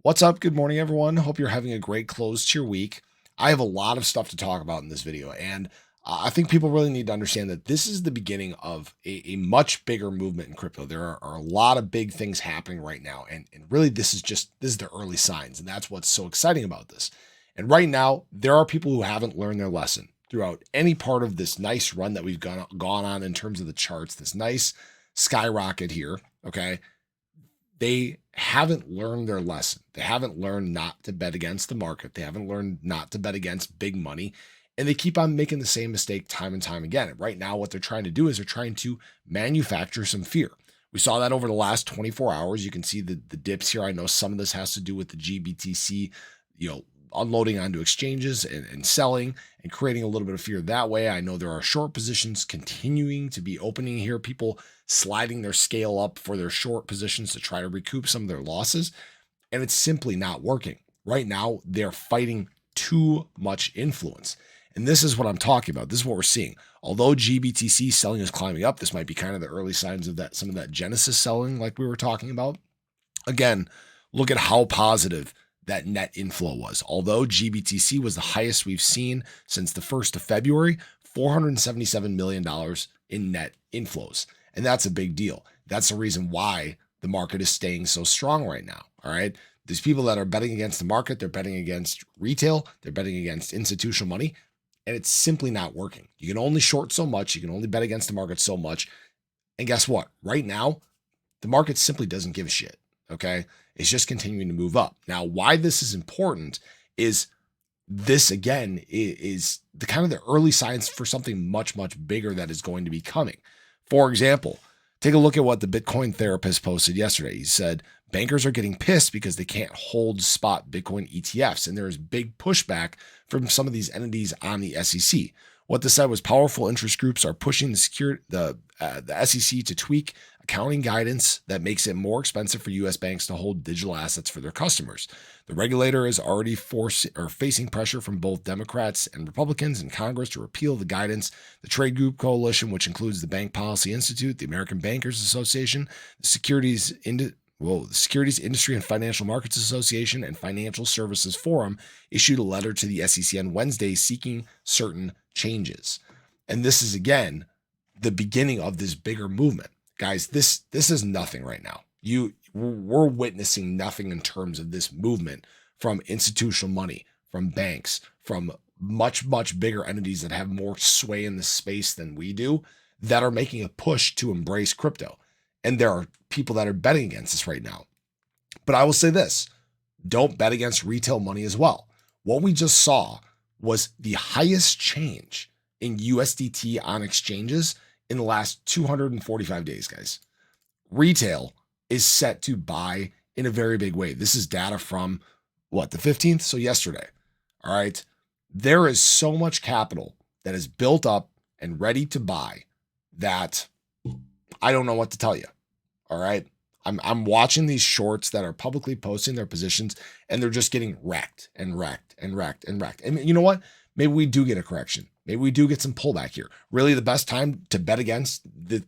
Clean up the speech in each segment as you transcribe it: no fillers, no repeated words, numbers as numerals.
What's up? Good morning, everyone. Hope you're having a great close to your week. I have a lot of stuff to talk about in this video, and I think people really need to understand that this is the beginning of a much bigger movement in crypto. There are a lot of big things happening right now, and really this is the early signs, and that's what's so exciting about this. And right now, there are people who haven't learned their lesson throughout any part of this nice run that we've gone on in terms of the charts, this nice skyrocket here. Okay, they haven't learned their lesson. They haven't learned not to bet against the market. They haven't learned not to bet against big money. And they keep on making the same mistake time and time again. And right now, what they're trying to do is they're trying to manufacture some fear. We saw that over the last 24 hours. You can see the dips here. I know some of this has to do with the GBTC, unloading onto exchanges and selling and creating a little bit of fear that way. I know there are short positions continuing to be opening here, people sliding their scale up for their short positions to try to recoup some of their losses. And it's simply not working. Right now, they're fighting too much influence. And this is what I'm talking about. This is what we're seeing. Although GBTC selling is climbing up, this might be kind of the early signs of that, some of that Genesis selling like we were talking about. Again, look at how positive that net inflow was. Although GBTC was the highest we've seen since the 1st of February, $477 million in net inflows. And that's a big deal. That's the reason why the market is staying so strong right now. All right. There's people that are betting against the market. They're betting against retail. They're betting against institutional money. And it's simply not working. You can only short so much. You can only bet against the market so much. And guess what? Right now, the market simply doesn't give a shit. Okay. It's just continuing to move up. Now, why this is important is this, again, is the kind of the early signs for something much, much bigger that is going to be coming. For example, take a look at what the Bitcoin therapist posted yesterday. He said, bankers are getting pissed because they can't hold spot Bitcoin ETFs. And there is big pushback from some of these entities on the SEC. What this said was powerful interest groups are pushing the SEC to tweak accounting guidance that makes it more expensive for U.S. banks to hold digital assets for their customers. The regulator is already facing pressure from both Democrats and Republicans in Congress to repeal the guidance. The trade group coalition, which includes the Bank Policy Institute, the American Bankers Association, the Securities Industry and Financial Markets Association, and Financial Services Forum, issued a letter to the SEC on Wednesday seeking certain changes. And this is, again, the beginning of this bigger movement. Guys, this is nothing right now. We're witnessing nothing in terms of this movement from institutional money, from banks, from much, much bigger entities that have more sway in the space than we do, that are making a push to embrace crypto. And there are people that are betting against this right now. But I will say this, don't bet against retail money as well. What we just saw was the highest change in USDT on exchanges in the last 245 days, guys. Retail is set to buy in a very big way. This is data from the 15th? So yesterday. All right. There is so much capital that is built up and ready to buy that I don't know what to tell you. All right. I'm watching these shorts that are publicly posting their positions, and they're just getting wrecked and wrecked and wrecked and wrecked. And you know what? Maybe we do get a correction. Maybe we do get some pullback here. Really, the best time to bet against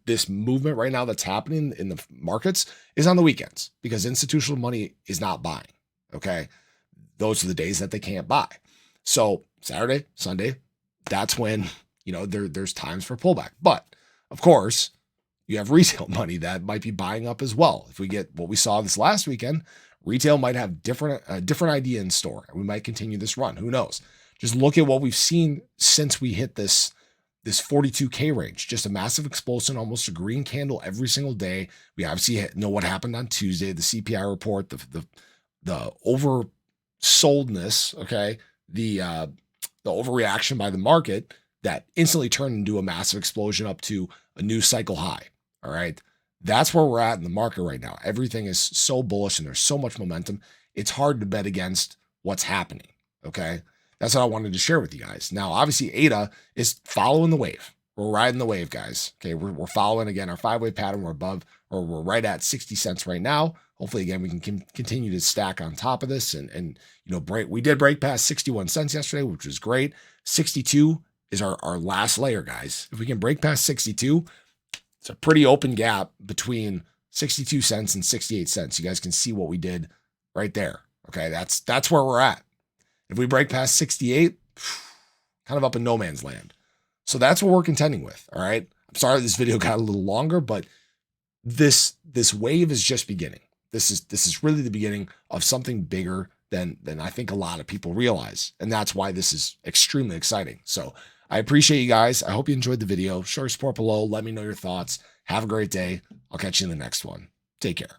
this movement right now that's happening in the markets is on the weekends, because institutional money is not buying. Okay. Those are the days that they can't buy. So Saturday, Sunday, that's when, there's times for pullback. But of course, you have retail money that might be buying up as well. If we get what we saw this last weekend, retail might have a different idea in store, and we might continue this run. Who knows? Just look at what we've seen since we hit this 42K range. Just a massive explosion, almost a green candle every single day. We obviously know what happened on Tuesday, the CPI report, the oversoldness, okay, the overreaction by the market that instantly turned into a massive explosion up to a new cycle high. All right. That's where we're at in the market right now. Everything is so bullish and there's so much momentum. It's hard to bet against what's happening. Okay. That's what I wanted to share with you guys. Now, obviously, ADA is following the wave. We're riding the wave, guys. Okay. We're following, again, our 5-wave pattern. We're above, or we're right at 60 cents right now. Hopefully, again, we can continue to stack on top of this and we did break past 61 cents yesterday, which was great. 62 is our last layer, guys. If we can break past 62, it's a pretty open gap between 62 cents and 68 cents. You guys can see what we did right there. Okay, that's where we're at. If we break past 68, kind of up in no man's land. So that's what we're contending with. All right. I'm sorry this video got a little longer, but this wave is just beginning. This is really the beginning of something bigger than I think a lot of people realize. And that's why this is extremely exciting. So I appreciate you guys. I hope you enjoyed the video. Show your support below. Let me know your thoughts. Have a great day. I'll catch you in the next one. Take care.